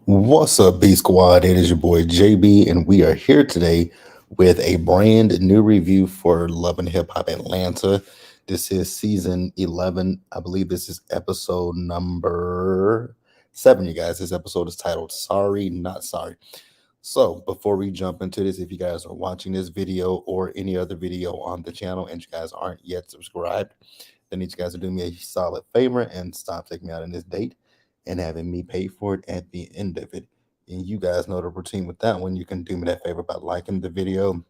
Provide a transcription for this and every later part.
What's up, B Squad? It is your boy JB, and we are here today with a brand new review for Love and Hip Hop Atlanta. This is season 11. I believe this is episode number 7, you guys. This episode is titled Sorry, Not Sorry. So, before we jump into this, if you guys are watching this video or any other video on the channel and you guys aren't yet subscribed, then need you guys to do me a solid favor and stop taking me out on this date and having me pay for it at the end of it. And you guys know the routine with that one. You can do me that favor by liking the video,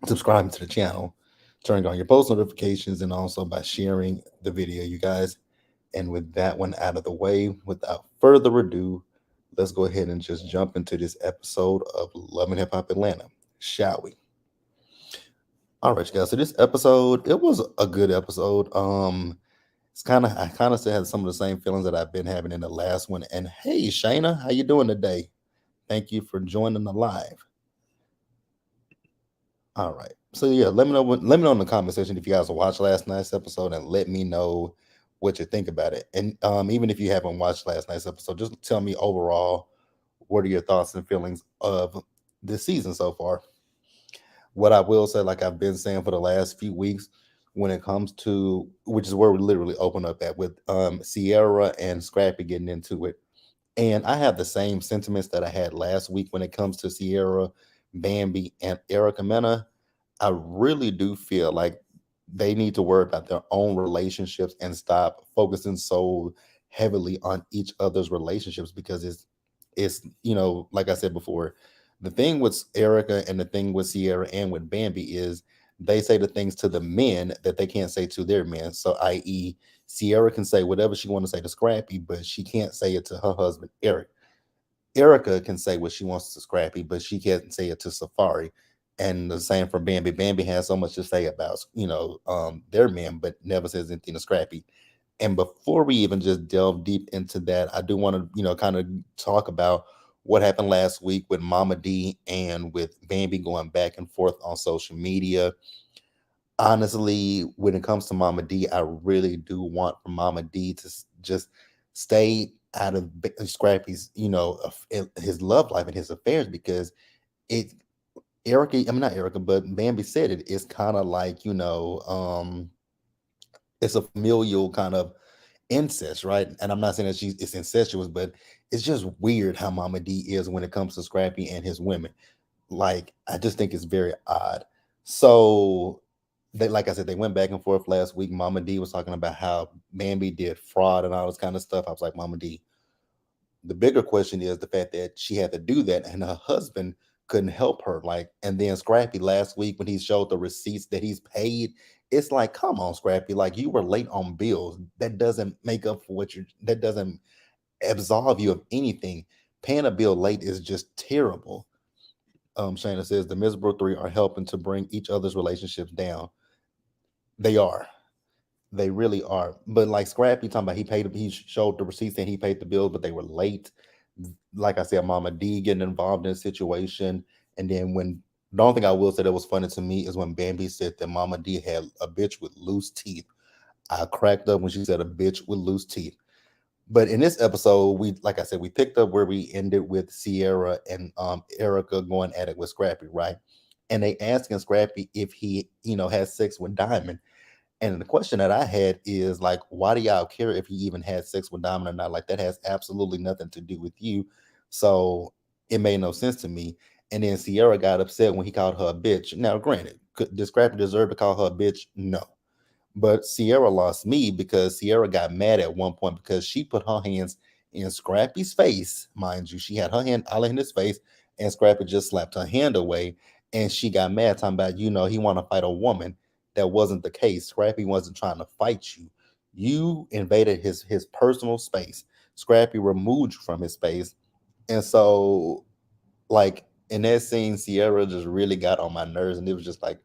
subscribing to the channel, turning on your post notifications, and also by sharing the video, you guys. And with that one out of the way, without further ado, let's go ahead and just jump into this episode of Love and Hip Hop Atlanta, shall we? All right, you guys. So this episode, it was a good episode. It's I kind of still had some of the same feelings that I've been having in the last one. And hey, Shayna, how you doing today? Thank you for joining the live. All right. So yeah, let me know in the comment section if you guys watched last night's episode and let me know what you think about it. And even if you haven't watched last night's episode, just tell me overall what are your thoughts and feelings of this season so far. What I will say, like I've been saying for the last few weeks, when it comes to which is where we literally open up at with Sierra and Scrappy getting into it. And I have the same sentiments that I had last week when it comes to Sierra, Bambi, and Erica Mena. I really do feel like they need to worry about their own relationships and stop focusing so heavily on each other's relationships because it's like I said before, the thing with Erica and the thing with Sierra and with Bambi is they say the things to the men that they can't say to their men. So i.e. Sierra can say whatever she want to say to Scrappy, but she can't say it to her husband Eric. Erica can say what she wants to Scrappy, but she can't say it to Safari. And the same for Bambi. Bambi has so much to say about their men, but never says anything to Scrappy. And before we even just delve deep into that, I do want to kind of talk about what happened last week with Mama D and with Bambi going back and forth on social media. Honestly, when it comes to Mama D, I really do want for Mama D to just stay out of Scrappy's, his love life and his affairs because it Erica, I mean not Erica, but Bambi said it. It's kind of like, it's a familial kind of incest, right? And I'm not saying that it's incestuous, but it's just weird how Mama D is when it comes to Scrappy and his women. Like, I just think it's very odd. So they, like I said, they went back and forth last week. Mama D was talking about how Bambi did fraud and all this kind of stuff. I was like, Mama D, the bigger question is the fact that she had to do that and her husband couldn't help her. Like, and then Scrappy last week when he showed the receipts that he's paid, it's like, come on, Scrappy, like you were late on bills. That doesn't make up for that doesn't absolve you of anything. Paying a bill late is just terrible. Shayna says the miserable three are helping to bring each other's relationships down. They are. They really are. But like Scrappy talking about he showed the receipts and he paid the bills, but they were late. Like I said, Mama D getting involved in a situation. And then when the only thing I will say that was funny to me is when Bambi said that Mama D had a bitch with loose teeth. I cracked up when she said a bitch with loose teeth. But in this episode, we like I said, we picked up where we ended with Sierra and Erica going at it with Scrappy, right? And they asking Scrappy if he, has sex with Diamond. And the question that I had is like, why do y'all care if he even had sex with Diamond or not? Like that has absolutely nothing to do with you. So it made no sense to me. And then Sierra got upset when he called her a bitch. Now, granted, does Scrappy deserve to call her a bitch? No. But Sierra lost me because Sierra got mad at one point because she put her hands in Scrappy's face, mind you. She had her hand all in his face, and Scrappy just slapped her hand away. And she got mad, talking about, he want to fight a woman. That wasn't the case. Scrappy wasn't trying to fight you. You invaded his personal space. Scrappy removed you from his space. And so, like in that scene, Sierra just really got on my nerves, and it was just like,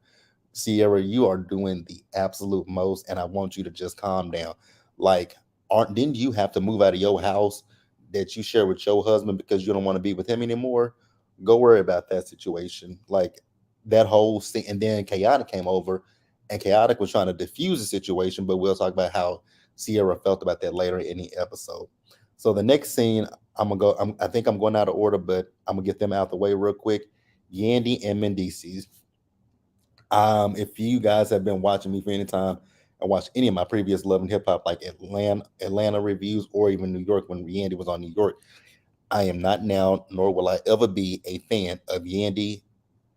Sierra, you are doing the absolute most, and I want you to just calm down. Like, aren't didn't you have to move out of your house that you share with your husband because you don't want to be with him anymore? Go worry about that situation. Like that whole thing, and then Chaotic came over, and Chaotic was trying to diffuse the situation, but we'll talk about how Sierra felt about that later in the episode. So the next scene, I'm gonna go. I think I'm going out of order, but I'm gonna get them out the way real quick. Yandy and Mendices. If you guys have been watching me for any time and watched any of my previous Love and Hip Hop, like Atlanta reviews, or even New York when Yandy was on New York, I am not now, nor will I ever be a fan of Yandy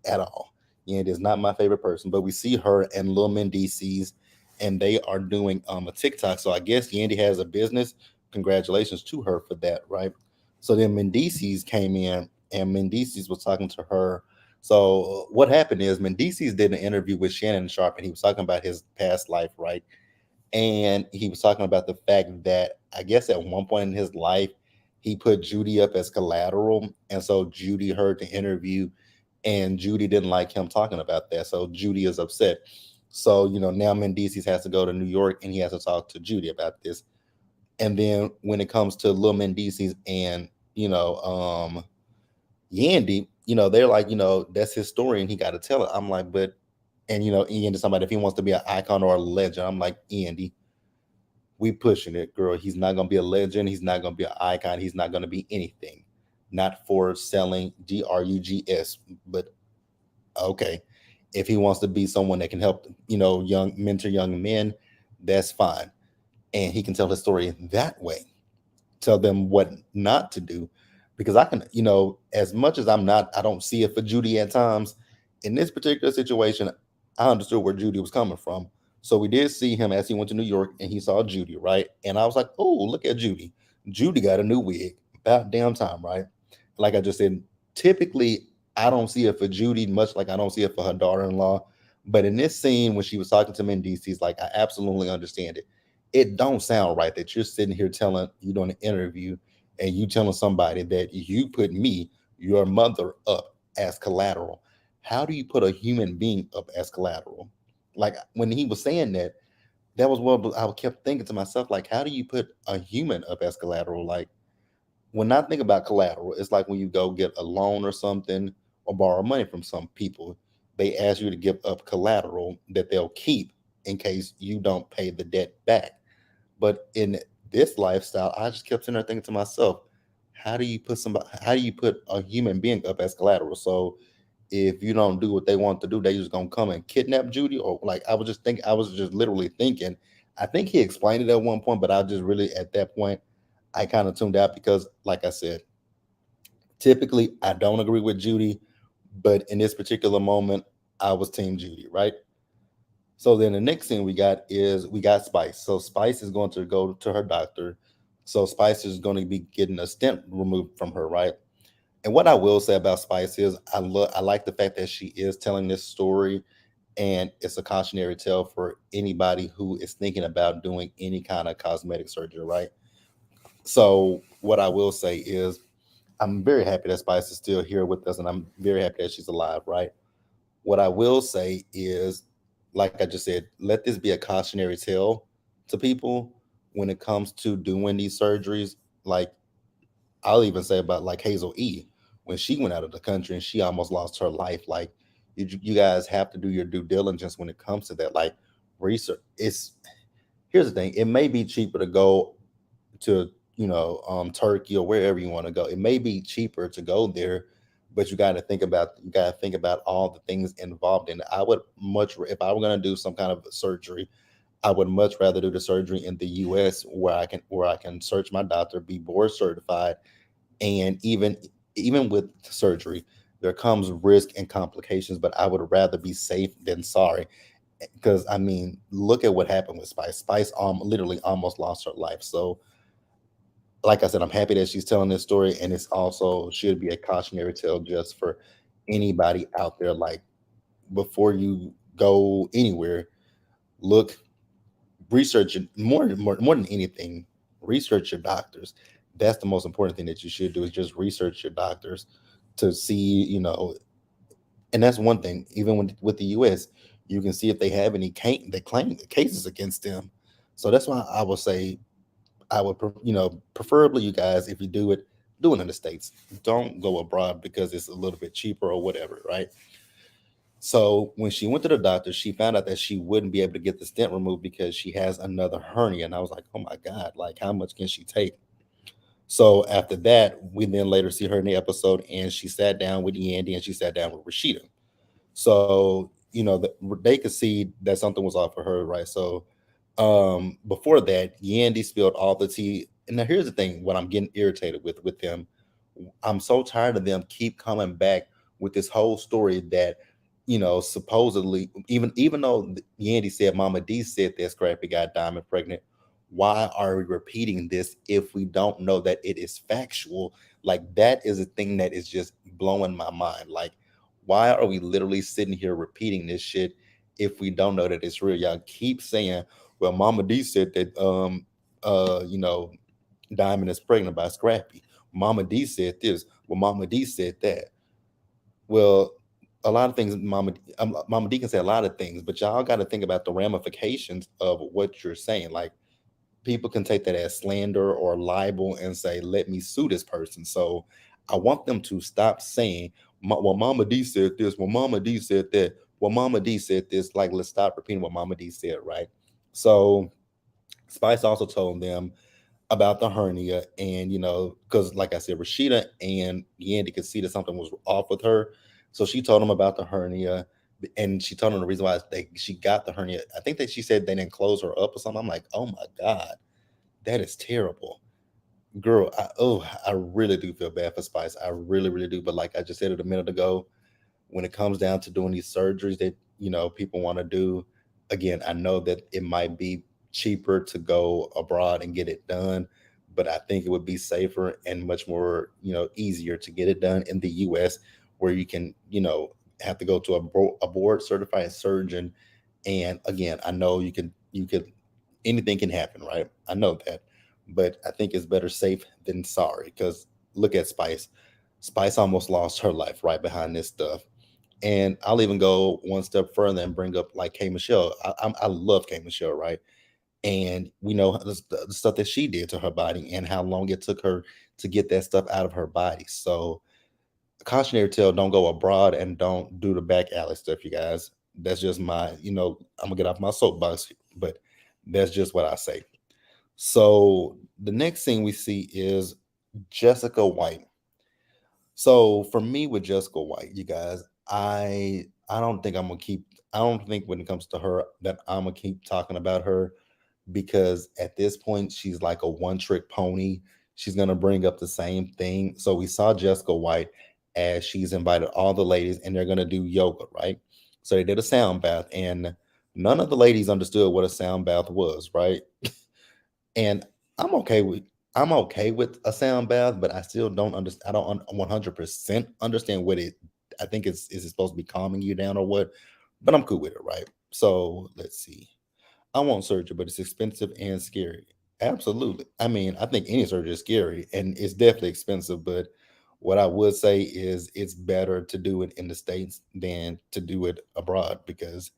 at all. Yandy is not my favorite person, but we see her and Lil Mendices, and they are doing a TikTok. So I guess Yandy has a business. Congratulations to her for that, right? So then Mendices came in, and Mendices was talking to her. So what happened is Mendices did an interview with Shannon Sharp, and he was talking about his past life, right? And he was talking about the fact that I guess at one point in his life, he put Judy up as collateral. And so Judy heard the interview and Judy didn't like him talking about that. So Judy is upset. So, now Mendices has to go to New York and he has to talk to Judy about this. And then when it comes to Lil Mendices and, Yandy, they're like, that's his story and he got to tell it. I'm like, but, and, Yandy's somebody, if he wants to be an icon or a legend, I'm like, Yandy, we pushing it, girl. He's not gonna be a legend. He's not gonna be an icon. He's not gonna be anything. Not for selling drugs, but okay. If he wants to be someone that can help, young mentor young men, that's fine, and he can tell his story that way, tell them what not to do, because I can, as much as I don't see it for Judy at times. In this particular situation, I understood where Judy was coming from. So we did see him as he went to New York and he saw Judy, right? And I was like, oh, look at Judy. Judy got a new wig. About damn time, right? Like I just said, typically I don't see it for Judy, much like I don't see it for her daughter-in-law. But in this scene, when she was talking to Mendices, he's like, I absolutely understand it. It don't sound right that you're sitting here telling you doing an interview and you telling somebody that you put me, your mother, up as collateral. How do you put a human being up as collateral? Like when he was saying that, that was what I kept thinking to myself, like, how do you put a human up as collateral? Like when I think about collateral, it's like when you go get a loan or something or borrow money from some people, they ask you to give up collateral that they'll keep in case you don't pay the debt back. But in this lifestyle, I just kept sitting there thinking to myself, how do you put a human being up as collateral? So if you don't do what they want to do, they just gonna come and kidnap Judy? Or like I was just literally thinking, I think he explained it at one point, but I just really at that point I kind of tuned out because like I said, typically I don't agree with Judy, but in this particular moment, I was team Judy, right? So then the next thing we got Spice. So Spice is going to go to her doctor. So Spice is going to be getting a stent removed from her, right? And what I will say about Spice is I like the fact that she is telling this story and it's a cautionary tale for anybody who is thinking about doing any kind of cosmetic surgery, right? So what I will say is I'm very happy that Spice is still here with us and I'm very happy that she's alive, right? What I will say is, like I just said, let this be a cautionary tale to people when it comes to doing these surgeries. Like I'll even say about like Hazel E. When she went out of the country and she almost lost her life. Like you guys have to do your due diligence when it comes to that. Like research. It's Here's the thing. It may be cheaper to go to Turkey or wherever you want to go. It may be cheaper to go there, but you got to think about all the things involved in it. I would if I were going to do some kind of surgery, I would much rather do the surgery in the US where I can search my doctor, be board certified, and even with surgery there comes risk and complications, but I would rather be safe than sorry. Because I mean, look at what happened with Spice. Spice literally almost lost her life. So like I said, I'm happy that she's telling this story, and it's also should be a cautionary tale just for anybody out there. Like before you go anywhere, look, research it more than anything. Research your doctors. That's the most important thing that you should do is just research your doctors to see, and that's one thing. Even with the U.S., you can see if they have any they claim cases against them. So that's why I would say I would, preferably you guys, if you do it, do it in the States. Don't go abroad because it's a little bit cheaper or whatever, right? So when she went to the doctor, she found out that she wouldn't be able to get the stent removed because she has another hernia. And I was like, oh my God, like how much can she take? So after that, we then later see her in the episode, and she sat down with Yandy and she sat down with Rashida. So they could see that something was off for her, right? So before that, Yandy spilled all the tea. And now here's the thing: what I'm getting irritated with them, I'm so tired of them keep coming back with this whole story that supposedly even though Yandy said Mama D said that Scrappy got Diamond pregnant, why are we repeating this if we don't know that it is factual? Like, that is a thing that is just blowing my mind. Like, why are we literally sitting here repeating this shit if we don't know that it's real? Y'all keep saying, well, Mama D said that Diamond is pregnant by Scrappy. Mama D said this. Well, Mama D said that. Well, a lot of things, Mama D can say a lot of things, but y'all got to think about the ramifications of what you're saying. Like, people can take that as slander or libel and say, "Let me sue this person." So, I want them to stop saying, "Well, Mama D said this. Well, Mama D said that. Well, Mama D said this." Like, let's stop repeating what Mama D said, right? So, Spice also told them about the hernia, and because like I said, Rashida and Yandy could see that something was off with her, so she told them about the hernia, and she told them the reason why she got the hernia. I think that she said they didn't close her up or something. I'm like, oh my god, that is terrible, girl. I really do feel bad for Spice. I really, really do. But like I just said it a minute ago, when it comes down to doing these surgeries that people want to do, again, I know that it might be cheaper to go abroad and get it done, but I think it would be safer and much more easier to get it done in the US, where you can have to go to a board certified surgeon. And again, I know you could anything can happen, right? I know that, but I think it's better safe than sorry, because look at Spice almost lost her life right behind this stuff. And I'll even go one step further and bring up like K Michelle. I love K Michelle, right? And we know the stuff that she did to her body and how long it took her to get that stuff out of her body. So, cautionary tale: don't go abroad and don't do the back alley stuff, you guys. That's just I'm gonna get off my soapbox, but that's just what I say. So the next thing we see is Jessica White. So for me with Jessica White, you guys, I don't think I'm gonna keep. I don't think when it comes to her that I'm gonna keep talking about her, because at this point she's like a one trick pony. She's gonna bring up the same thing. So we saw Jessica White as she's invited all the ladies and they're gonna do yoga, right? So they did a sound bath, and none of the ladies understood what a sound bath was, right? And I'm okay with I'm okay with a sound bath, but I still don't understand. I don't 100% understand what it. I think is it supposed to be calming you down or what? But I'm cool with it, right? So let's see. I want surgery, but it's expensive and scary. Absolutely. I mean, I think any surgery is scary and it's definitely expensive. But what I would say is it's better to do it in the States than to do it abroad, because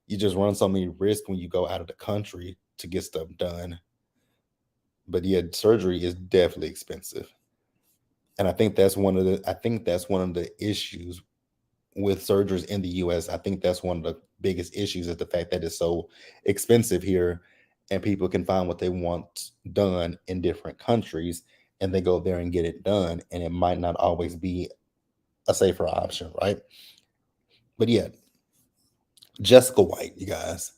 you just run so many risks when you go out of the country to get stuff done. But yeah, surgery is definitely expensive. And I think that's one of the issues with surgeries in the US. I think that's one of the biggest issues, is the fact that it's so expensive here, and people can find what they want done in different countries, and they go there and get it done, and it might not always be a safer option, right? But yeah, Jessica White, you guys.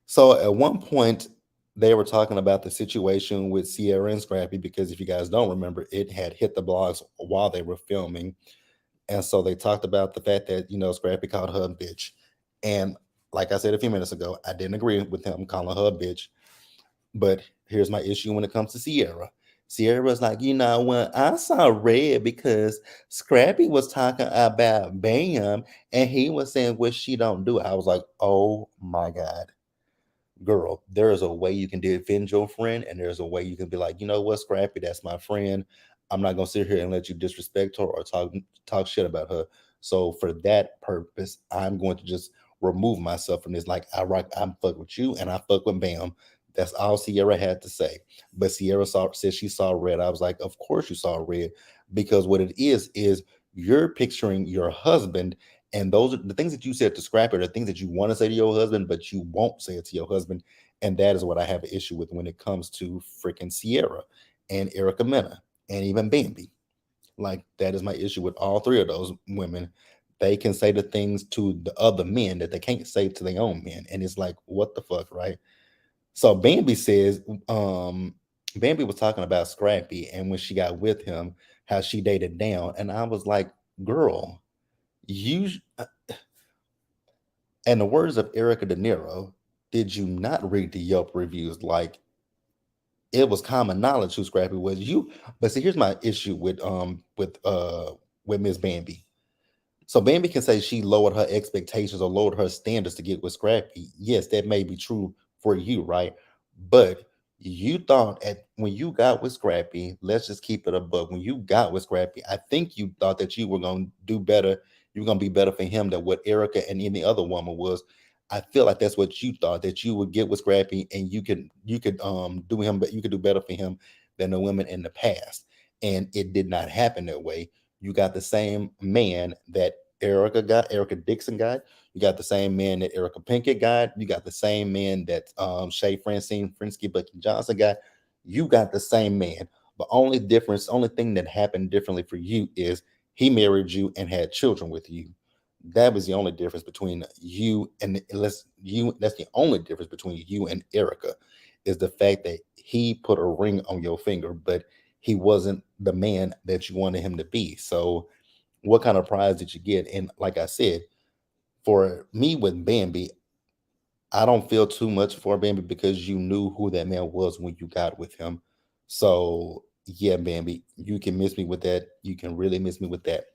So at one point, they were talking about the situation with Sierra and Scrappy, because if you guys don't remember, it had hit the blogs while they were filming. And so they talked about the fact that, Scrappy called her a bitch. And like I said a few minutes ago, I didn't agree with him calling her a bitch. But here's my issue when it comes to Sierra. Sierra was like, when I saw Red, because Scrappy was talking about Bam and he was saying what she don't do. I was like, oh my God, girl, there is a way you can defend your friend, and there's a way you can be like, you know what, Scrappy, that's my friend. I'm not gonna sit here and let you disrespect her or talk shit about her. So for that purpose, I'm going to just remove myself from this. Like, I'm fuck with you and I fuck with Bam. That's all Sierra had to say. But Sierra said she saw red. I was like, of course you saw red, because what it is you're picturing your husband, and those are the things that you said to Scrappy, are the things that you want to say to your husband, but you won't say it to your husband. And that is what I have an issue with when it comes to freaking Sierra. and Erica Mena, and even Bambi. Like that is my issue with all three of those women. They can say the things to the other men that they can't say to their own men, and it's like, what the fuck, right? So Bambi says, um, Bambi was talking about Scrappy and when she got with him, how she dated down, and I was like, girl, you. And the words of Erica De Niro, did you not read the Yelp reviews? Like it was common knowledge who Scrappy was. You, but see, here's my issue with Miss Bambi. So Bambi can say she lowered her expectations or lowered her standards to get with Scrappy. Yes, that may be true for you, right? But you thought at when you got with Scrappy, let's just keep it a buck. When you got with Scrappy, I think you thought that you were gonna do better. You were gonna be better for him than what Erica and any other woman was. I feel like that's what you thought, that you would get with Scrappy and you could do him, but you could do better for him than the women in the past. And it did not happen that way. You got the same man that Erica Dixon got. You got the same man that Erica Pinkett got. You got the same man that Shay Francine Frinsky Bucky Johnson got. You got the same man. The only thing that happened differently for you is he married you and had children with you. That was the only difference between you and unless you. That's the only difference between you and Erica, is the fact that he put a ring on your finger, but he wasn't the man that you wanted him to be. So what kind of prize did you get? And like I said, for me with Bambi, I don't feel too much for Bambi because you knew who that man was when you got with him. So yeah, Bambi, you can miss me with that. You can really miss me with that.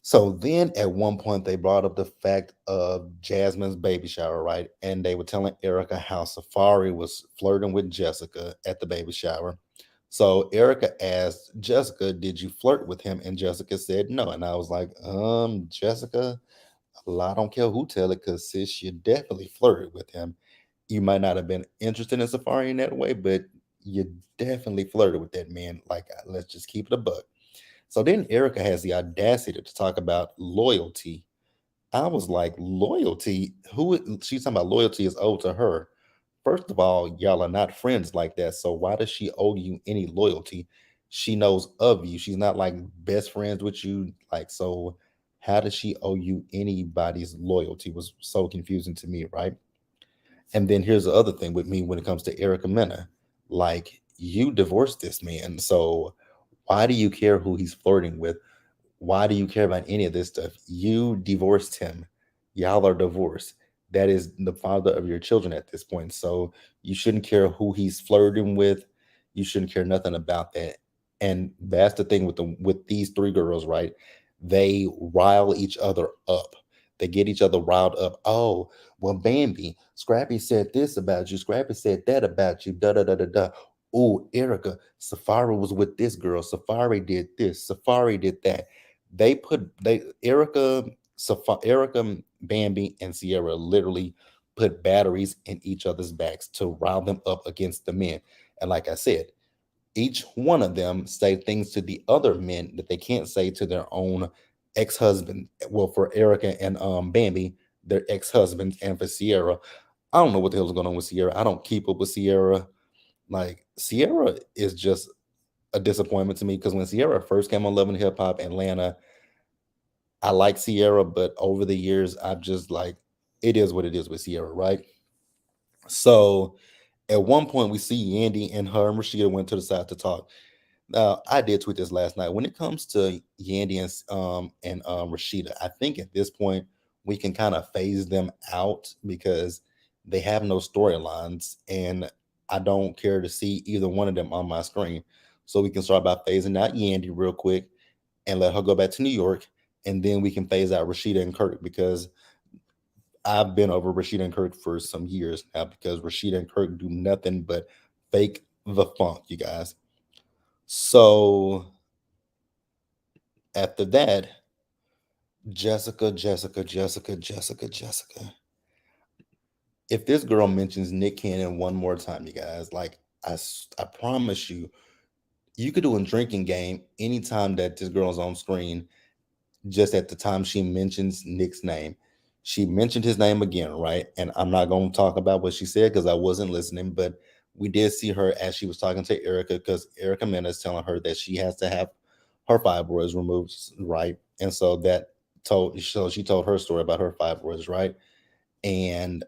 So then at one point they brought up the fact of Jasmine's baby shower, right? And they were telling Erica how Safari was flirting with Jessica at the baby shower. So Erica asked Jessica, "Did you flirt with him?" And Jessica said no. And I was like, Jessica, well, I don't care who tell it, because sis, you definitely flirted with him. You might not have been interested in Safari in that way, but you definitely flirted with that man. Like, let's just keep it a buck. So then Erica has the audacity to talk about loyalty. I was like, loyalty? She's talking about loyalty is owed to her. First of all, y'all are not friends like that. So why does she owe you any loyalty? She knows of you. She's not like best friends with you. Like, so how does she owe you anybody's loyalty? Was so confusing to me, right? And then here's the other thing with me when it comes to Erica Mena. Like, you divorced this man. So why do you care who he's flirting with? Why do you care about any of this stuff? You divorced him. Y'all are divorced. That is the father of your children at this point. So you shouldn't care who he's flirting with. You shouldn't care nothing about that. And that's the thing with these three girls, right? They rile each other up. They get each other riled up. Oh, well, Bambi, Scrappy said this about you. Scrappy said that about you. Da da da da da. Oh, Erica, Safari was with this girl. Safari did this. Safari did that. They Erica, Bambi, and Sierra literally put batteries in each other's backs to rile them up against the men. And like I said, each one of them say things to the other men that they can't say to their own ex-husband. Well, for Erica and Bambi, their ex-husbands, and for Sierra, I don't know what the hell's going on with Sierra. I don't keep up with Sierra. Like, Sierra is just a disappointment to me because when Sierra first came on Love and Hip Hop Atlanta, I like Sierra, but over the years, I've just like, it is what it is with Sierra, right? So at one point, we see Yandy and her and Rashida went to the side to talk. Now, I did tweet this last night. When it comes to Yandy and Rashida, I think at this point we can kind of phase them out because they have no storylines, and I don't care to see either one of them on my screen. So we can start by phasing out Yandy real quick and let her go back to New York, and then we can phase out Rashida and Kirk because I've been over Rashida and Kirk for some years now because Rashida and Kirk do nothing but fake the funk, you guys. So after that, Jessica. If this girl mentions Nick Cannon one more time, you guys, like I promise you, you could do a drinking game anytime that this girl's on screen. Just at the time she mentions Nick's name, she mentioned his name again, right? And I'm not going to talk about what she said because I wasn't listening. But We did see her as she was talking to Erica because Erica Mena is telling her that she has to have her fibroids removed, right? And so she told her story about her fibroids, right? And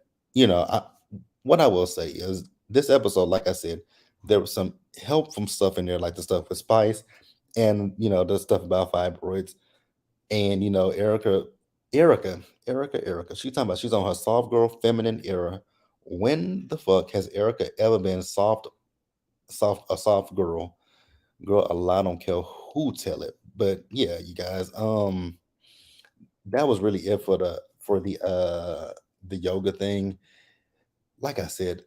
what I will say is this episode, like I said, there was some helpful stuff in there, like the stuff with Spice, and the stuff about fibroids, and Erica. She's talking about she's on her soft girl feminine era. When the fuck has Erica ever been a soft girl? Girl, a lot don't care who tell it. But yeah, you guys, that was really it for the yoga thing. Like I said,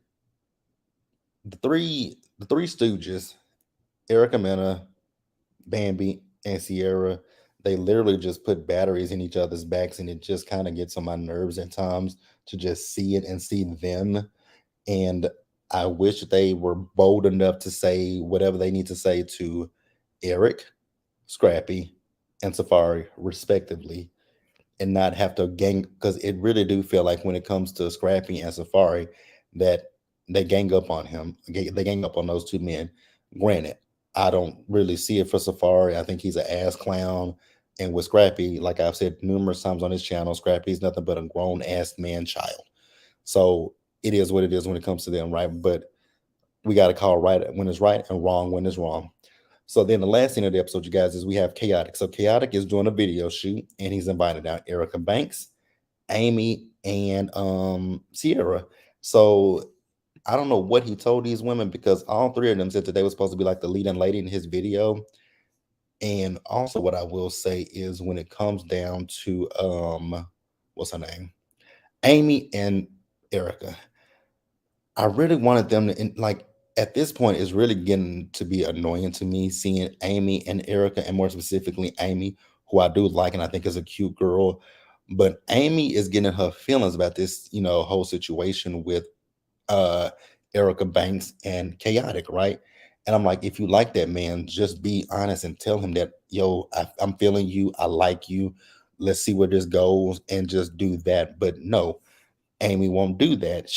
the three stooges, Erica Mena, Bambi, and Sierra, they literally just put batteries in each other's backs, and it just kind of gets on my nerves at times to just see it and see them. And I wish they were bold enough to say whatever they need to say to Eric, Scrappy, and Safari, respectively, and not have to gang, because it really do feel like when it comes to Scrappy and Safari that they gang up on him. They gang up on those two men. Granted, I don't really see it for Safari. I think he's an ass clown. And with Scrappy, like I've said numerous times on his channel, Scrappy's nothing but a grown ass man child. So it is what it is when it comes to them, right? But we got to call right when it's right and wrong when it's wrong. So then the last scene of the episode, you guys, is we have Chaotic. So Chaotic is doing a video shoot, and he's invited out Erica Banks, Amy, and Sierra. So I don't know what he told these women, because all three of them said that they were supposed to be like the leading lady in his video. And also, what I will say is when it comes down to what's her name, Amy and Erica, I really wanted them to, like, at this point, it's really getting to be annoying to me seeing Amy and Erica, and more specifically Amy, who I do like and I think is a cute girl. But Amy is getting her feelings about this, whole situation with uh Erica Banks and Chaotic, right? And I'm like, if you like that man, just be honest and tell him that, yo, I'm feeling you, I like you. Let's see where this goes, and just do that. But no, Amy won't do that.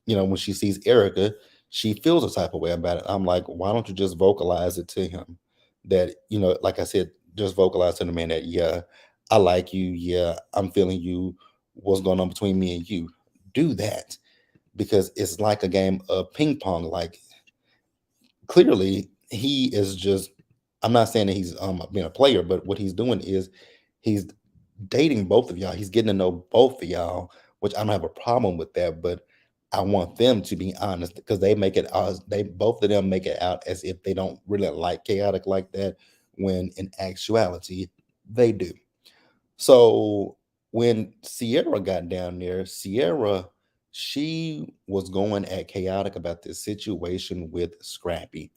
When she sees Erica, she feels a type of way about it. I'm like, why don't you just vocalize it to him? That, like I said, just vocalize to the man that, yeah, I like you. Yeah, I'm feeling you. What's going on between me and you? Do that, because it's like a game of ping pong. Like, clearly, he is just, I'm not saying that he's being a player, but what he's doing is he's dating both of y'all. He's getting to know both of y'all, which I don't have a problem with that. But I want them to be honest, because they both of them make it out as if they don't really like Chaotic like that, when in actuality they do. So when Sierra got down there, she was going at Chaotic about this situation with Scrappy.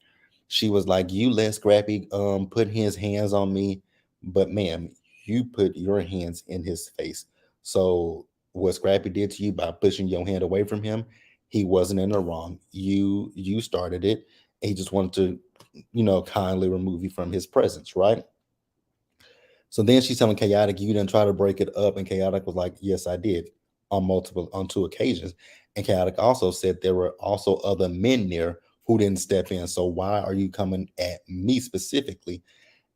She was like, "You let Scrappy put his hands on me, but ma'am, you put your hands in his face. So what Scrappy did to you by pushing your hand away from him, he wasn't in the wrong. You started it. He just wanted to, kindly remove you from his presence, right?" So then she's telling Chaotic, "You didn't try to break it up," and Chaotic was like, "Yes, I did, on two occasions." And Chaotic also said there were also other men there who didn't step in. So why are you coming at me specifically?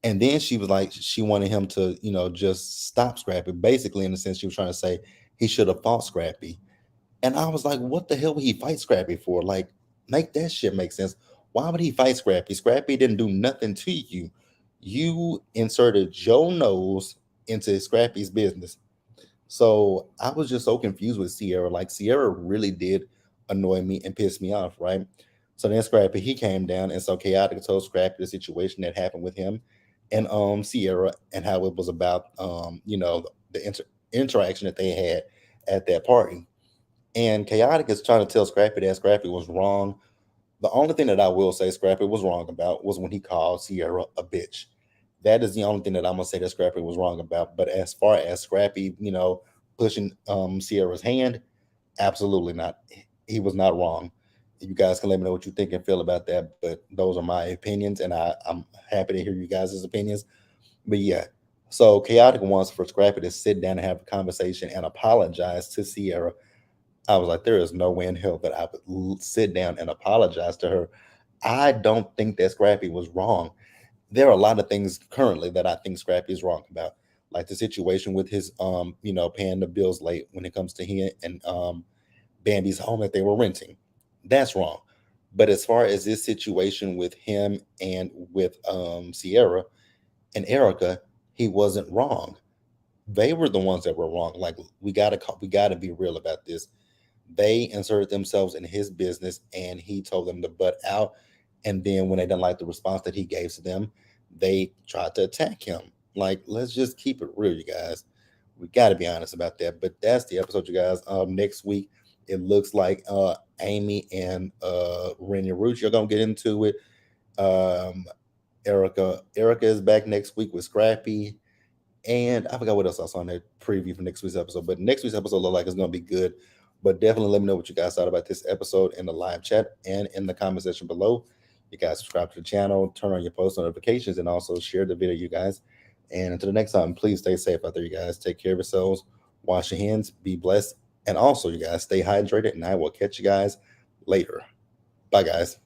And then she was like, she wanted him to, just stop Scrappy. Basically, in the sense, she was trying to say he should have fought Scrappy. And I was like, what the hell would he fight Scrappy for? Like, make that shit make sense. Why would he fight Scrappy? Scrappy didn't do nothing to you. You inserted your nose into Scrappy's business. So I was just so confused with Sierra. Like, Sierra really did annoy me and piss me off, right? So then Scrappy, he came down, and so Chaotic told Scrappy the situation that happened with him and Sierra, and how it was about interaction that they had at that party. And Chaotic is trying to tell Scrappy that Scrappy was wrong. The only thing that I will say Scrappy was wrong about was when he called Sierra a bitch. That is the only thing that I'm gonna say that Scrappy was wrong about. But as far as Scrappy, pushing Sierra's hand, absolutely not. He was not wrong. You guys can let me know what you think and feel about that. But those are my opinions, and I'm happy to hear you guys' opinions. But yeah, so Chaotic wants for Scrappy to sit down and have a conversation and apologize to Sierra. I was like, there is no way in hell that I would sit down and apologize to her. I don't think that Scrappy was wrong. There are a lot of things currently that I think Scrappy is wrong about, like the situation with his paying the bills late when it comes to him and Bambi's home that they were renting. That's wrong. But as far as this situation with him and with Sierra and Erica, he wasn't wrong. They were the ones that were wrong. Like we gotta be real about this. They inserted themselves in his business and he told them to butt out. And then when they didn't like the response that he gave to them, they tried to attack him. Like, let's just keep it real, you guys. We got to be honest about that. But that's the episode, you guys. Next week, it looks like Amy and Rennie Rucci are gonna get into it. Um, Erica is back next week with Scrappy. And I forgot what else I saw in that preview for next week's episode. But next week's episode look like it's gonna be good. But definitely let me know what you guys thought about this episode in the live chat and in the comment section below. You guys subscribe to the channel, turn on your post notifications, and also share the video, you guys. And until the next time, please stay safe out there, you guys. Take care of yourselves, wash your hands, be blessed, and also, you guys, stay hydrated. And I will catch you guys later. Bye, guys.